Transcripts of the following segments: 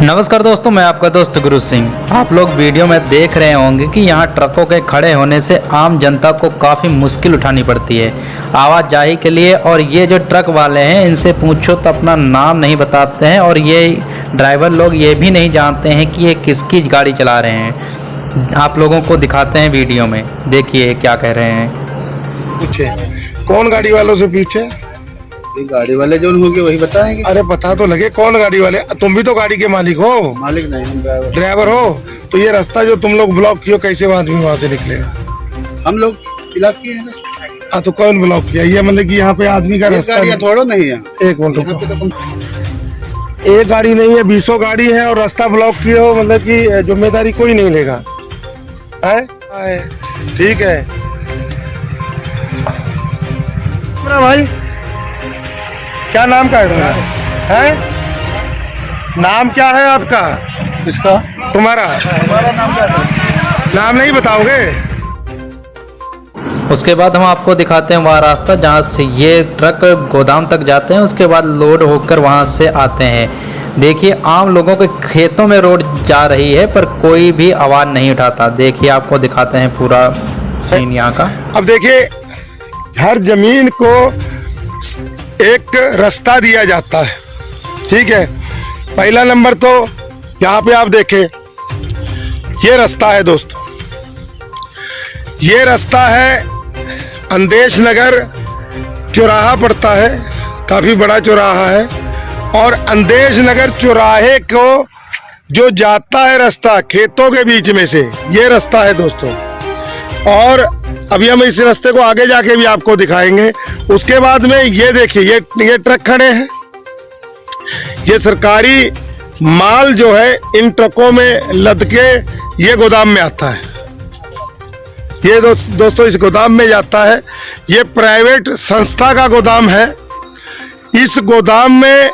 नमस्कार दोस्तों, मैं आपका दोस्त गुरु सिंह। आप लोग वीडियो में देख रहे होंगे कि यहाँ ट्रकों के खड़े होने से आम जनता को काफ़ी मुश्किल उठानी पड़ती है आवाजाही के लिए। और ये जो ट्रक वाले हैं इनसे पूछो तो अपना नाम नहीं बताते हैं, और ये ड्राइवर लोग ये भी नहीं जानते हैं कि ये किसकी गाड़ी चला रहे हैं। आप लोगों को दिखाते हैं वीडियो में, देखिए क्या कह रहे हैं। पूछे कौन गाड़ी वालों से पूछे? गाड़ी वाले जो होंगे वही बताएंगे। अरे पता तो लगे कौन गाड़ी वाले। तुम भी तो गाड़ी के मालिक हो। मालिक नहीं, हम ड्राइवर हो। तो ये रास्ता जो तुम लोग ब्लॉक किया, कैसे आदमी वहाँ से निकलेगा? हम लोग ब्लॉक किए हैं। हाँ, तो कौन ब्लॉक किया? ये मतलब कि यहाँ पे आदमी का रास्ता थोड़ा नहीं है। एक मिनट, एक गाड़ी नहीं है, 20 गाड़ी है और रास्ता ब्लॉक किए हो, मतलब कि जिम्मेदारी कोई नहीं लेगा। ठीक है भाई, क्या नाम का है? नाम क्या है आपका? किसका? तुम्हारा? हमारा नाम क्या है? नाम नहीं बताओगे? उसके बाद हम आपको दिखाते हैं वह रास्ता जहाँ से ये ट्रक गोदाम तक जाते हैं, उसके बाद लोड होकर वहाँ से आते हैं। देखिए आम लोगों के खेतों में रोड जा रही है पर कोई भी आवाज़ नहीं उठाता। देखिए आपको दिखाते हैं पूरा सीन यहाँ का। अब देखिए, हर जमीन को एक रास्ता दिया जाता है, ठीक है। पहला नंबर तो यहाँ पे आप देखें, ये रास्ता है दोस्तों, ये रास्ता है अंदेश नगर चौराहा पड़ता है, काफी बड़ा चौराहा है। और अंदेश नगर चौराहे को जो जाता है रास्ता खेतों के बीच में से, ये रास्ता है दोस्तों। और अभी हम इस रास्ते को आगे जाके भी आपको दिखाएंगे। उसके बाद में ये देखिए, ये ट्रक खड़े हैं। ये सरकारी माल जो है इन ट्रकों में लद के ये गोदाम में आता है। ये दोस्तों इस गोदाम में जाता है। ये प्राइवेट संस्था का गोदाम है। इस गोदाम में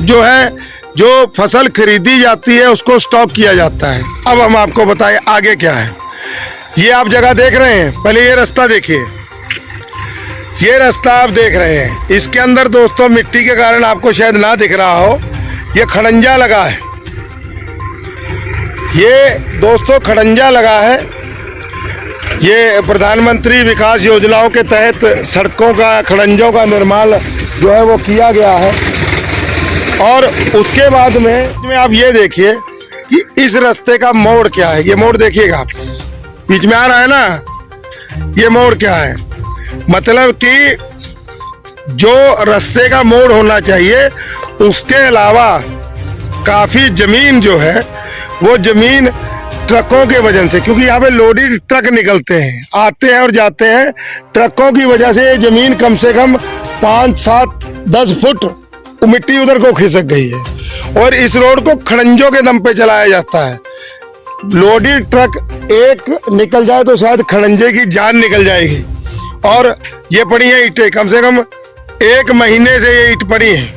जो है, जो फसल खरीदी जाती है उसको स्टॉक किया जाता है। अब हम आपको बताएं आगे क्या है। ये आप जगह देख रहे हैं, पहले ये रास्ता देखिए। ये रास्ता आप देख रहे हैं, इसके अंदर दोस्तों मिट्टी के कारण आपको शायद ना दिख रहा हो, ये खड़ंजा लगा है। ये दोस्तों खड़ंजा लगा है। ये प्रधानमंत्री विकास योजनाओं के तहत सड़कों का, खड़ंजों का निर्माण जो है वो किया गया है। और उसके बाद में आप ये देखिए कि इस रास्ते का मोड़ क्या है। ये मोड़ देखिएगा आप, बीच में आ रहा है ना, ये मोड़ क्या है? मतलब कि जो रास्ते का मोड़ होना चाहिए उसके अलावा काफी जमीन जो है वो जमीन ट्रकों के वजह से, क्योंकि यहाँ पे लोडेड ट्रक निकलते हैं, आते हैं और जाते हैं, ट्रकों की वजह से ये जमीन कम से कम 5, 7, 10 फुट मिट्टी उधर को खिसक गई है। और इस रोड को खड़ंजों के दम पे चलाया जाता है। लोडेड ट्रक एक निकल जाए तो शायद खड़ंजे की जान निकल जाएगी। और ये पड़ी है ईंटें, कम से कम 1 महीने से ये ईंट पड़ी है।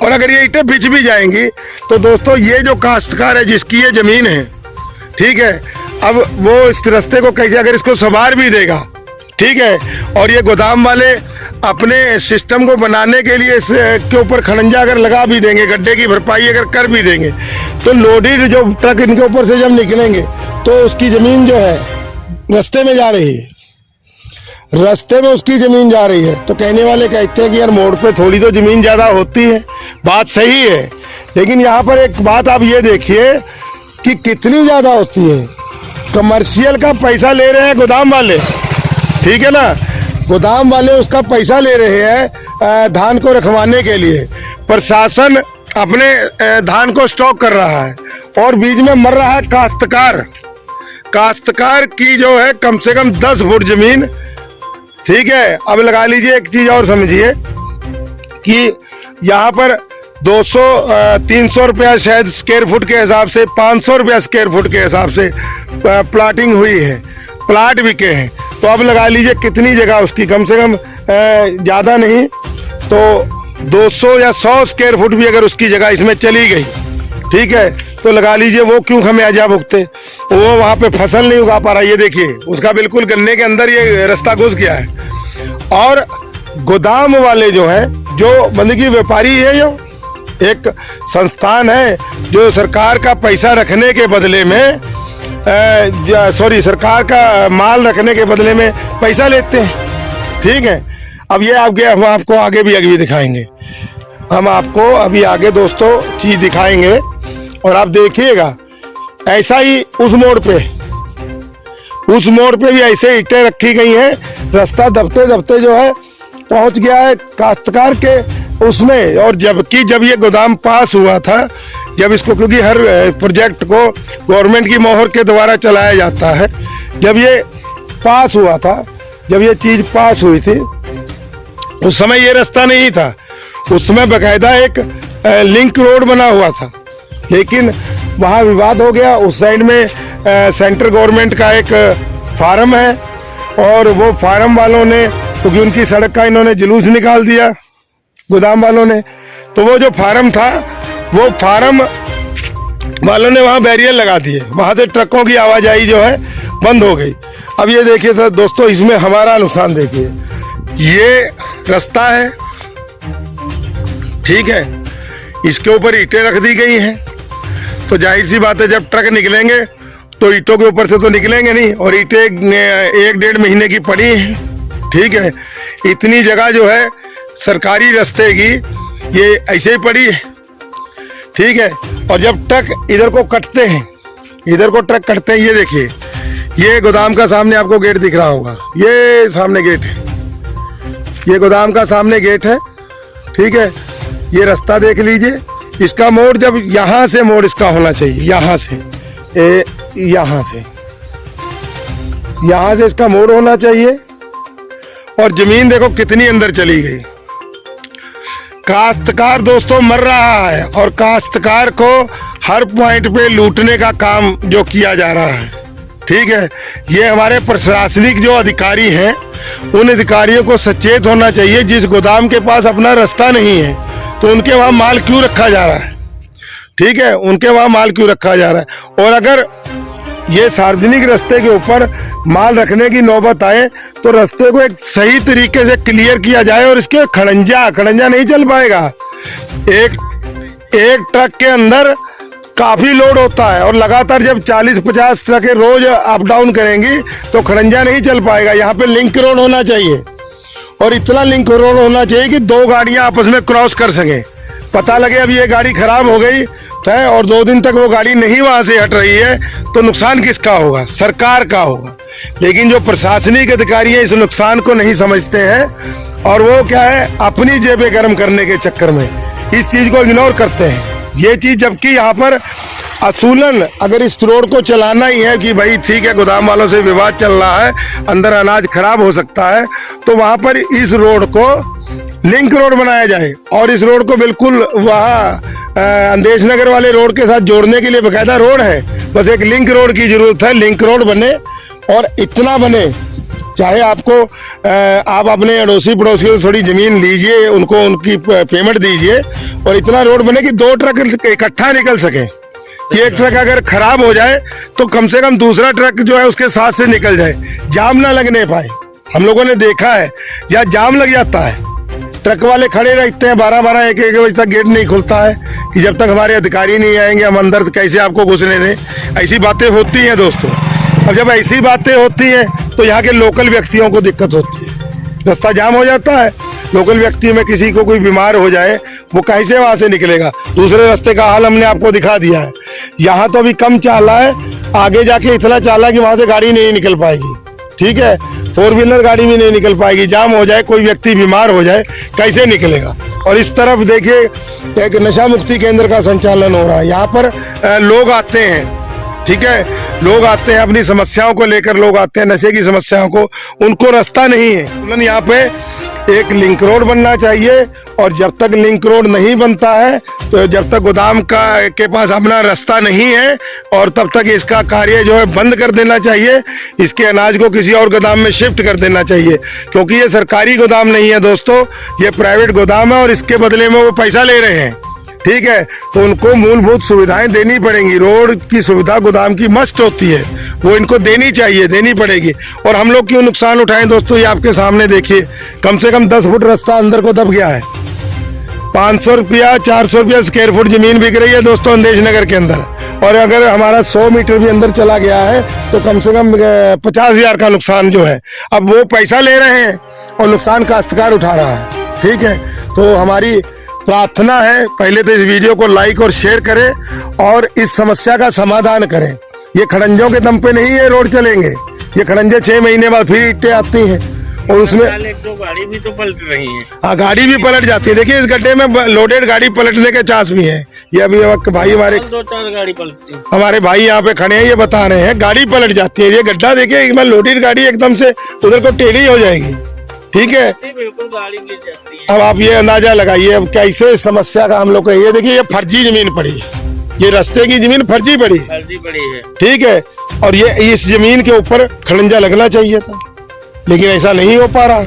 और अगर ये ईंटें बिछ भी जाएंगी तो दोस्तों ये जो काश्तकार है जिसकी ये जमीन है, ठीक है, अब वो इस रास्ते को कैसे, अगर इसको संवार भी देगा, ठीक है, और ये गोदाम वाले अपने सिस्टम को बनाने के लिए इसके ऊपर खड़ंजा अगर लगा भी देंगे, गड्ढे की भरपाई अगर कर भी देंगे, तो लोडेड जो ट्रक इनके ऊपर से जब निकलेंगे तो उसकी जमीन जो है रास्ते में जा रही है, रास्ते में उसकी जमीन जा रही है। तो कहने वाले कहते हैं कि यार मोड़ पे थोड़ी तो जमीन ज्यादा होती है, बात सही है, लेकिन यहाँ पर एक बात आप ये देखिए कि कितनी ज्यादा होती है। कमर्शियल का पैसा ले रहे हैं गोदाम वाले, ठीक है ना, गोदाम वाले उसका पैसा ले रहे हैं धान को रखवाने के लिए। प्रशासन अपने धान को स्टॉक कर रहा है और बीच में मर रहा है काश्तकार। काश्तकार की जो है कम से कम 10 फुट जमीन, ठीक है। अब लगा लीजिए, एक चीज और समझिए कि यहाँ पर 200-300 रुपया शायद स्क्वायर फुट के हिसाब से, 500 रुपया स्क्वायर फुट के हिसाब से प्लाटिंग हुई है, प्लाट बिके हैं। तो अब लगा लीजिए कितनी जगह उसकी, कम से कम ज़्यादा नहीं तो 200 या 100 स्क्वायर फुट भी अगर उसकी जगह इसमें चली गई, ठीक है, तो लगा लीजिए वो क्यों खमियाजा भुगते, वो वहाँ पे फसल नहीं उगा पा रहा। ये देखिए उसका बिल्कुल गन्ने के अंदर ये रास्ता घुस गया है। और गोदाम वाले जो है, जो मतलब कि व्यापारी है, एक संस्थान है जो सरकार का पैसा रखने के बदले में सरकार का माल रखने के बदले में पैसा लेते हैं। ठीक है, अब ये हम आपको आगे भी दिखाएंगे। हम आपको अभी आगे दोस्तों चीज दिखाएंगे और आप देखिएगा। ऐसा ही उस मोड़ पे भी ऐसे ईंटें रखी गई हैं। रास्ता दबते दबते जो है पहुंच गया है काश्तकार के उसमें। और जब ये गोदाम पास हुआ था, जब इसको, क्योंकि हर प्रोजेक्ट को गवर्नमेंट की मोहर के द्वारा चलाया जाता है, जब ये पास हुआ था, जब ये चीज पास हुई थी, उस समय ये रास्ता नहीं था। उस समय बकायदा एक लिंक रोड बना हुआ था, लेकिन वहाँ विवाद हो गया। उस साइड में सेंट्रल गवर्नमेंट का एक फार्म है और वो फार्म वालों ने, क्योंकि उनकी सड़क का इन्होंने जुलूस निकाल दिया गोदाम वालों ने, तो वो जो फार्म था वो फार्म वालों ने वहाँ बैरियर लगा दिए। वहाँ से ट्रकों की आवाजाही जो है बंद हो गई। अब ये देखिए सर दोस्तों, इसमें हमारा नुकसान देखिए। ये रास्ता है, ठीक है, इसके ऊपर ईंटें रख दी गई हैं, तो जाहिर सी बात है जब ट्रक निकलेंगे तो ईंटों के ऊपर से तो निकलेंगे नहीं, और ईंटें 1-1.5 महीने की पड़ी हैं। ठीक है, इतनी जगह जो है सरकारी रास्ते की ये ऐसे ही पड़ी है। ठीक है, और जब ट्रक इधर को कटते हैं, इधर को ट्रक कटते हैं, ये देखिए, ये गोदाम का सामने आपको गेट दिख रहा होगा, ये सामने गेट है, ये गोदाम का सामने गेट है। ठीक है, ये रास्ता देख लीजिए, इसका मोड़ जब यहाँ से मोड़ इसका होना चाहिए, यहाँ से इसका मोड़ होना चाहिए। और जमीन देखो कितनी अंदर चली गई। काश्तकार दोस्तों मर रहा है, और काश्तकार को हर पॉइंट पे लूटने का काम जो किया जा रहा है। ठीक है, ये हमारे प्रशासनिक जो अधिकारी हैं, उन अधिकारियों को सचेत होना चाहिए। जिस गोदाम के पास अपना रास्ता नहीं है तो उनके वहाँ माल क्यों रखा जा रहा है? ठीक है, उनके वहाँ माल क्यों रखा जा रहा है? और अगर ये सार्वजनिक रास्ते के ऊपर माल रखने की नौबत आए तो रास्ते को एक सही तरीके से क्लियर किया जाए, और इसके खड़ंजा नहीं चल पाएगा। एक ट्रक के अंदर काफी लोड होता है, और लगातार जब 40-50 ट्रकें रोज अप डाउन करेंगी तो खड़ंजा नहीं चल पाएगा। यहाँ पे लिंक रोड होना चाहिए, और इतना लिंक रोड होना चाहिए कि 2 गाड़ियां आपस में क्रॉस कर सकें। पता लगे अब ये गाड़ी खराब हो गई है और 2 दिन तक वो गाड़ी नहीं वहां से हट रही है, तो नुकसान किसका होगा? सरकार का होगा। लेकिन जो प्रशासनिक अधिकारी है इस नुकसान को नहीं समझते हैं, और वो क्या है, अपनी जेबें गर्म करने के चक्कर में इस चीज को इग्नोर करते हैं। ये चीज, जबकि यहाँ पर असूलन अगर इस रोड को चलाना ही है कि भाई ठीक है, गोदाम वालों से विवाद चल रहा है, अंदर अनाज खराब हो सकता है, तो वहां पर इस रोड को लिंक रोड बनाया जाए, और इस रोड को बिल्कुल वहाँ अंदेश नगर वाले रोड के साथ जोड़ने के लिए बकायदा रोड है। बस एक लिंक रोड की जरूरत है। लिंक रोड बने, और इतना बने, चाहे आपको आप अपने अड़ोसी पड़ोसियों से थोड़ी जमीन लीजिए, उनको उनकी पेमेंट दीजिए, और इतना रोड बने कि 2 ट्रक इकट्ठा निकल सके। एक ट्रक अगर खराब हो जाए तो कम से कम दूसरा ट्रक जो है उसके साथ से निकल जाए, जाम ना लगने पाए। हम लोगों ने देखा है या जाम लग जाता है, ट्रक वाले खड़े रहते हैं 12-12, 1-1 बजे तक, गेट नहीं खुलता है कि जब तक हमारे अधिकारी नहीं आएंगे हम अंदर कैसे आपको घुसने दें। ऐसी बातें होती हैं दोस्तों। अब जब ऐसी बातें होती हैं तो यहाँ के लोकल व्यक्तियों को दिक्कत होती है, रास्ता जाम हो जाता है। लोकल व्यक्ति में किसी को कोई बीमार हो जाए, वो कैसे वहां से निकलेगा? दूसरे रास्ते का हाल हमने आपको दिखा दिया है। यहाँ तो अभी कम चाला है, आगे जाके इतना चाला कि वहां से गाड़ी नहीं निकल पाएगी। ठीक है, 4 व्हीलर गाड़ी भी नहीं निकल पाएगी। जाम हो जाए, कोई व्यक्ति बीमार हो जाए, कैसे निकलेगा? और इस तरफ देखिए एक नशा मुक्ति केंद्र का संचालन हो रहा है। यहाँ पर लोग आते हैं, ठीक है, लोग आते हैं अपनी समस्याओं को लेकर, लोग आते हैं नशे की समस्याओं को, उनको रास्ता नहीं है। यहाँ पे एक लिंक रोड बनना चाहिए, और जब तक लिंक रोड नहीं बनता है, तो जब तक गोदाम के पास अपना रास्ता नहीं है, और तब तक इसका कार्य जो है बंद कर देना चाहिए। इसके अनाज को किसी और गोदाम में शिफ्ट कर देना चाहिए, क्योंकि ये सरकारी गोदाम नहीं है दोस्तों, ये प्राइवेट गोदाम है, और इसके बदले में वो पैसा ले रहे हैं। ठीक है, तो उनको मूलभूत सुविधाएं देनी पड़ेंगी। रोड की सुविधा गोदाम की मस्ट होती है, वो इनको देनी चाहिए, देनी पड़ेगी। और हम लोग क्यों नुकसान उठाएं दोस्तों? ये आपके सामने देखिए, कम से कम 10 फुट रास्ता अंदर को दब गया है। 500 रुपया 400 रुपया स्क्वायर फुट जमीन बिक रही है दोस्तों अंदेश नगर के अंदर। और अगर हमारा 100 मीटर भी अंदर चला गया है तो कम से कम 50,000 का नुकसान जो है। अब वो पैसा ले रहे हैं और नुकसान काश्तकार उठा रहा है। ठीक है, तो हमारी प्रार्थना है पहले तो इस वीडियो को लाइक और शेयर करें और इस समस्या का समाधान करें। ये खड़ंजों के दम पे नहीं ये रोड चलेंगे, ये खड़ंजे 6 महीने बाद फिर ईंटें आती हैं और उसमें एक दो गाड़ी भी तो पलट रही है। हाँ, गाड़ी भी पलट जाती है। देखिए इस गड्ढे में लोडेड गाड़ी पलटने के चांस भी है। ये अभी भाई हमारे 2-4 गाड़ी पलटती है। हमारे भाई यहाँ पे खड़े हैं, ये बता रहे हैं गाड़ी पलट जाती है। ये गड्ढा देखिए एक बार लोडेड गाड़ी एकदम से उधर को टेढ़ी हो जाएगी। ठीक है, बिल्कुल गाड़ी गिर जाती है। अब आप ये अंदाजा लगाइए अब कैसे इस समस्या का हम लोग को। ये देखिए ये फर्जी जमीन पड़ी है, ये रास्ते की जमीन फर्जी पड़ी है। फर्जी पड़ी है। ठीक है, और ये इस जमीन के ऊपर खड़ंजा लगना चाहिए था लेकिन ऐसा नहीं हो पा रहा।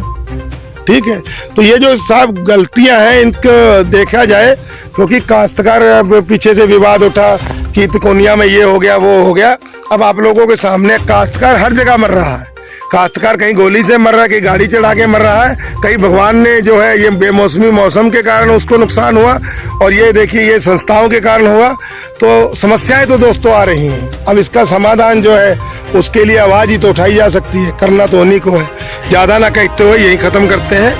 ठीक है, तो ये जो सब गलतियां हैं इनको देखा जाए, क्योंकि काश्तकार पीछे से विवाद उठा कि तिकोनिया में ये हो गया वो हो गया। अब आप लोगों के सामने काश्तकार हर जगह मर रहा है। काश्तकार कहीं गोली से मर रहा है, कहीं गाड़ी चढ़ा के मर रहा है, कहीं भगवान ने जो है ये बेमौसमी मौसम के कारण उसको नुकसान हुआ और ये देखिए ये संस्थाओं के कारण हुआ। तो समस्याएं तो दोस्तों आ रही हैं। अब इसका समाधान जो है उसके लिए आवाज ही तो उठाई जा सकती है, करना तो उन्हीं को है। ज्यादा ना कहते हुए यही खत्म करते हैं।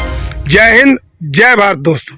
जय हिंद, जय भारत दोस्तों।